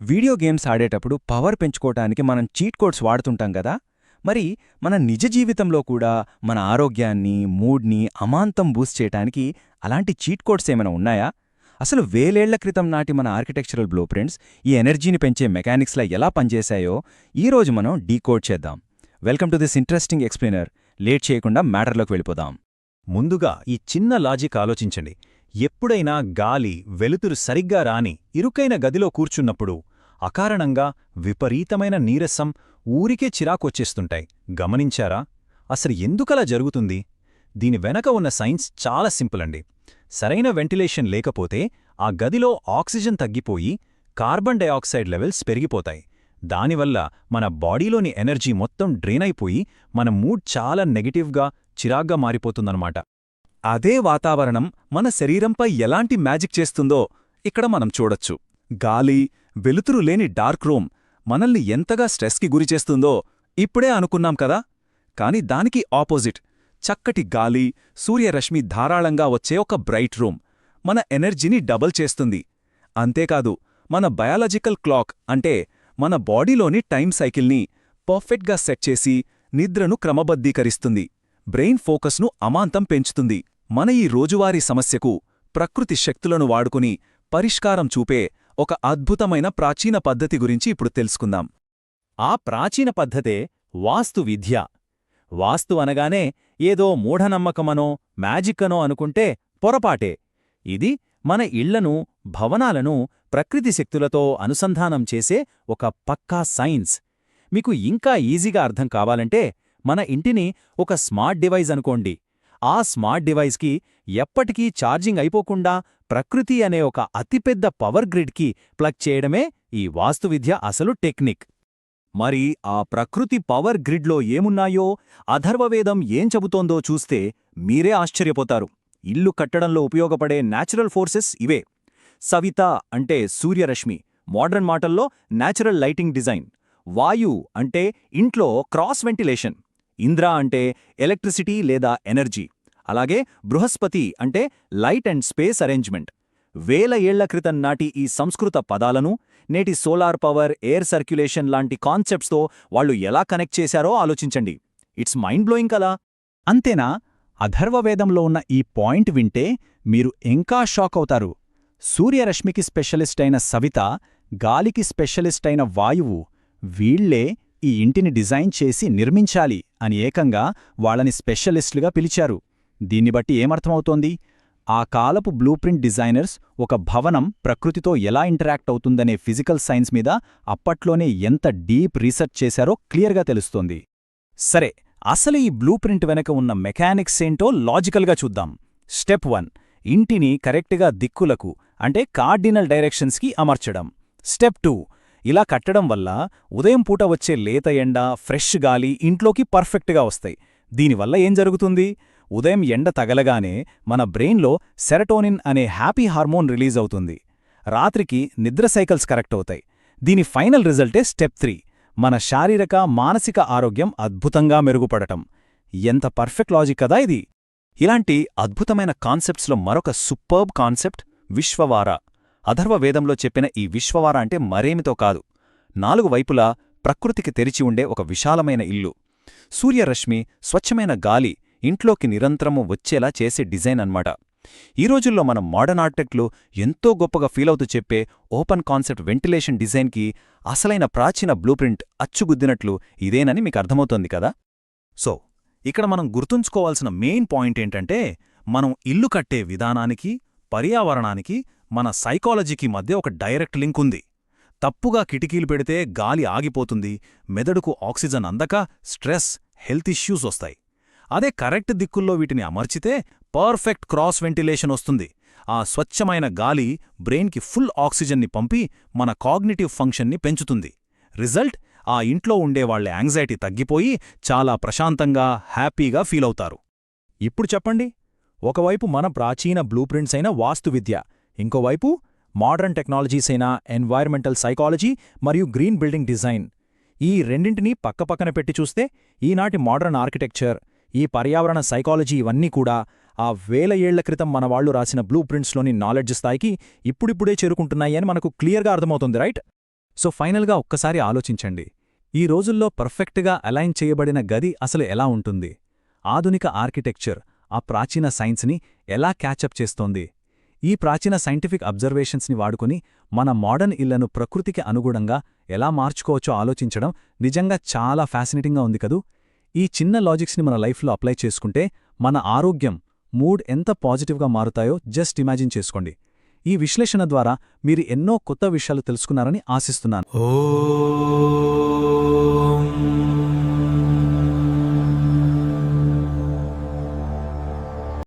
Video games ఆడేటప్పుడు power పెంచుకోవటానికి మనం cheat codes వాడుతుంటాం కదా. మరి మన నిజ జీవితంలో కూడా మన ఆరోగ్యాన్ని, మూడ్ని అమాంతం బూస్ట్ చేయటానికి అలాంటి చీట్ కోడ్స్ ఏమైనా ఉన్నాయా? అసలు వేలేళ్ల క్రితం నాటి మన ఆర్కిటెక్చరల్ బ్లూ ప్రింట్స్ ఈ ఎనర్జీని పెంచే మెకానిక్స్లా ఎలా పనిచేశాయో ఈరోజు మనం డీకోడ్ చేద్దాం. Welcome to this interesting explainer. Late చేయకుండా మ్యాటర్లోకి వెళ్ళిపోదాం. ముందుగా ఈ చిన్న లాజిక్ ఆలోచించండి. ఎప్పుడైనా గాలి, వెలుతురు సరిగ్గా రాని ఇరుకైన గదిలో కూర్చున్నప్పుడు అకారణంగా విపరీతమైన నీరసం, ఊరికే చిరాకొచ్చేస్తుంటాయి. గమనించారా? అసలు ఎందుకలా జరుగుతుంది? దీని వెనక ఉన్న సైన్స్ చాలా సింపుల్ అండి. సరైన వెంటిలేషన్ లేకపోతే ఆ గదిలో ఆక్సిజన్ తగ్గిపోయి కార్బన్ డయాక్సైడ్ లెవెల్స్ పెరిగిపోతాయి. దానివల్ల మన బాడీలోని ఎనర్జీ మొత్తం డ్రైన్ అయిపోయి మన మూడ్ చాలా నెగటివ్గా, చిరాగ్గా మారిపోతుందన్నమాట. అదే వాతావరణం మన శరీరంపై ఎలాంటి మ్యాజిక్ చేస్తుందో ఇక్కడ మనం చూడొచ్చు. గాలి, వెలుతురు లేని డార్క్ రూమ్ మనల్ని ఎంతగా స్ట్రెస్కి గురిచేస్తుందో ఇప్పుడే అనుకున్నాం కదా. కాని దానికి ఆపోజిట్, చక్కటి గాలి, సూర్యరశ్మి ధారాళంగా వచ్చే ఒక బ్రైట్ రూమ్ మన ఎనర్జీని డబుల్ చేస్తుంది. అంతేకాదు, మన బయాలజికల్ క్లాక్ అంటే మన బాడీలోని టైం సైకిల్ని పర్ఫెక్ట్గా సెట్ చేసి నిద్రను క్రమబద్ధీకరిస్తుంది. బ్రెయిన్ ఫోకస్ను అమాంతం పెంచుతుంది. మన ఈ రోజువారీ సమస్యకు ప్రకృతి శక్తులను వాడుకుని పరిష్కారం చూపే ఒక అద్భుతమైన ప్రాచీన పద్ధతి గురించి ఇప్పుడు తెలుసుకుందాం. ఆ ప్రాచీన పద్ధతే వాస్తు విద్య. వాస్తు అనగానే ఏదో మూఢనమ్మకమనో, మ్యాజిక్కనో అనుకుంటే పొరపాటే. ఇది మన ఇళ్లను, భవనాలను ప్రకృతి శక్తులతో అనుసంధానం చేసే ఒక పక్కా సైన్స్. మీకు ఇంకా ఈజీగా అర్థం కావాలంటే మన ఇంటిని ఒక స్మార్ట్ డివైజ్ అనుకోండి. ఆ స్మార్ట్ డివైజ్కి ఎప్పటికీ ఛార్జింగ్ అయిపోకుండా ప్రకృతి అనే ఒక అతిపెద్ద పవర్ గ్రిడ్కి ప్లగ్ చేయడమే ఈ వాస్తువిద్య అసలు టెక్నిక్. మరి ఆ ప్రకృతి పవర్ గ్రిడ్లో ఏమున్నాయో, అథర్వవేదం ఏం చెబుతోందో చూస్తే మీరే ఆశ్చర్యపోతారు. ఇల్లు కట్టడంలో ఉపయోగపడే న్యాచురల్ ఫోర్సెస్ ఇవే. సవిత అంటే సూర్యరశ్మి, మోడర్న్ మాటల్లో న్యాచురల్ లైటింగ్ డిజైన్. వాయు అంటే ఇంట్లో క్రాస్ వెంటిలేషన్. ఇంద్ర అంటే ఎలక్ట్రిసిటీ లేదా ఎనర్జీ. అలాగే బృహస్పతి అంటే లైట్ అండ్ స్పేస్ అరేంజ్మెంట్. వేల ఏళ్ల క్రితం నాటి ఈ సంస్కృత పదాలను నేటి సోలార్ పవర్, ఎయిర్ సర్క్యులేషన్ లాంటి కాన్సెప్ట్స్తో వాళ్ళు ఎలా కనెక్ట్ చేశారో ఆలోచించండి. ఇట్స్ మైండ్ బ్లోయింగ్ కదా. అంతేనా? అథర్వవేదంలో ఉన్న ఈ పాయింట్ వింటే మీరు ఇంకా షాక్ అవుతారు. సూర్యరశ్మికి స్పెషలిస్ట్ అయిన సవిత, గాలికి స్పెషలిస్ట్ అయిన వాయువు, వీళ్లే ఈ ఇంటిని డిజైన్ చేసి నిర్మించాలి అని ఏకంగా వాళ్ళని స్పెషలిస్టులుగా పిలిచారు. దీన్ని బట్టి ఏమర్థమవుతోంది? ఆ కాలపు బ్లూప్రింట్ డిజైనర్స్ ఒక భవనం ప్రకృతితో ఎలా ఇంటరాక్ట్ అవుతుందనే ఫిజికల్ సైన్స్ మీద అప్పట్లోనే ఎంత డీప్ రీసెర్చ్ చేశారో క్లియర్గా తెలుస్తోంది. సరే, అసలు ఈ బ్లూప్రింట్ వెనక ఉన్న మెకానిక్స్ ఏంటో లాజికల్గా చూద్దాం. స్టెప్ 1, ఇంటిని కరెక్ట్గా దిక్కులకు అంటే కార్డినల్ డైరెక్షన్స్కి అమర్చడం. స్టెప్ 2, ఇలా కట్టడం వల్ల ఉదయం పూట వచ్చే లేత ఎండ, ఫ్రెష్ గాలి ఇంట్లోకి పర్ఫెక్ట్గా వస్తాయి. దీనివల్ల ఏం జరుగుతుంది? ఉదయం ఎండ తగలగానే మన బ్రెయిన్లో సెరటోనిన్ అనే హ్యాపీ హార్మోన్ రిలీజ్ అవుతుంది. రాత్రికి నిద్ర సైకిల్స్ కరెక్ట్ అవుతాయి. దీని ఫైనల్ రిజల్టే స్టెప్ 3, మన శారీరక, మానసిక ఆరోగ్యం అద్భుతంగా మెరుగుపడటం. ఎంత పర్ఫెక్ట్ లాజిక్ కదా ఇది! ఇలాంటి అద్భుతమైన కాన్సెప్ట్స్లో మరొక సూపర్బ్ కాన్సెప్ట్ విశ్వవార. అథర్వవేదంలో చెప్పిన ఈ విశ్వవార అంటే మరేమితో కాదు, 4 వైపులా ప్రకృతికి తెరిచి ఉండే ఒక విశాలమైన ఇల్లు. సూర్యరశ్మి, స్వచ్ఛమైన గాలి ఇంట్లోకి నిరంతరము వచ్చేలా చేసే డిజైన్ అన్నమాట. ఈ రోజుల్లో మనం మోడర్న్ ఆర్కిటెక్ట్లు ఎంతో గొప్పగా ఫీలవుతూ చెప్పే ఓపెన్ కాన్సెప్ట్ వెంటిలేషన్ డిజైన్కి అసలైన ప్రాచీన బ్లూప్రింట్ అచ్చుగుద్దినట్లు ఇదేనని మీకు అర్థమవుతోంది కదా. సో ఇక్కడ మనం గుర్తుంచుకోవాల్సిన మెయిన్ పాయింట్ ఏంటంటే, మనం ఇల్లు కట్టే విధానానికి, పర్యావరణానికి, మన సైకాలజీకి మధ్య ఒక డైరెక్ట్ లింక్ ఉంది. తప్పుగా కిటికీలు పెడితే గాలి ఆగిపోతుంది, మెదడుకు ఆక్సిజన్ అందక స్ట్రెస్, హెల్త్ ఇష్యూస్ వస్తాయి. అదే కరెక్ట్ దిక్కుల్లో వీటిని అమర్చితే పర్ఫెక్ట్ క్రాస్ వెంటిలేషన్ వస్తుంది. ఆ స్వచ్ఛమైన గాలి బ్రెయిన్కి ఫుల్ ఆక్సిజన్ని పంపి మన కాగ్నిటివ్ ఫంక్షన్ని పెంచుతుంది. రిజల్ట్, ఆ ఇంట్లో ఉండేవాళ్ల యాంగ్జైటీ తగ్గిపోయి చాలా ప్రశాంతంగా, హ్యాపీగా ఫీలవుతారు. ఇప్పుడు చెప్పండి, ఒకవైపు మన ప్రాచీన బ్లూప్రింట్స్ అయిన వాస్తువిద్య, ఇంకోవైపు మోడర్న్ టెక్నాలజీస్ అయిన ఎన్వైర్మెంటల్ సైకాలజీ మరియు గ్రీన్ బిల్డింగ్ డిజైన్. ఈ రెండింటినీ పక్కపక్కన పెట్టి చూస్తే ఈనాటి మోడర్న్ ఆర్కిటెక్చర్, ఈ పర్యావరణ సైకాలజీ ఇవన్నీ కూడా ఆ వేల ఏళ్ల క్రితం మనవాళ్లు రాసిన బ్లూ ప్రింట్స్లోని నాలెడ్జ్ స్థాయికి ఇప్పుడిప్పుడే చేరుకుంటున్నాయి అని మనకు క్లియర్గా అర్థమవుతుంది, రైట్? సో ఫైనల్గా ఒక్కసారి ఆలోచించండి. ఈ రోజుల్లో పర్ఫెక్ట్గా అలైన్ చేయబడిన గది అసలు ఎలా ఉంటుంది? ఆధునిక ఆర్కిటెక్చర్ ఆ ప్రాచీన సైన్స్ని ఎలా క్యాచప్ చేస్తోంది? ఈ ప్రాచీన సైంటిఫిక్ అబ్జర్వేషన్స్ని వాడుకుని మన మోడర్న్ ఇళ్లను ప్రకృతికి అనుగుణంగా ఎలా మార్చుకోవచ్చో ఆలోచించడం నిజంగా చాలా ఫ్యాసినేటింగ్గా ఉంది కదూ? ఈ చిన్న లాజిక్స్ని మన లైఫ్లో అప్లై చేసుకుంటే మన ఆరోగ్యం, మూడ్ ఎంత పాజిటివ్గా మారుతాయో జస్ట్ ఇమాజిన్ చేసుకోండి. ఈ విశ్లేషణ ద్వారా మీరు ఎన్నో కొత్త విషయాలు తెలుసుకున్నారని ఆశిస్తున్నాను.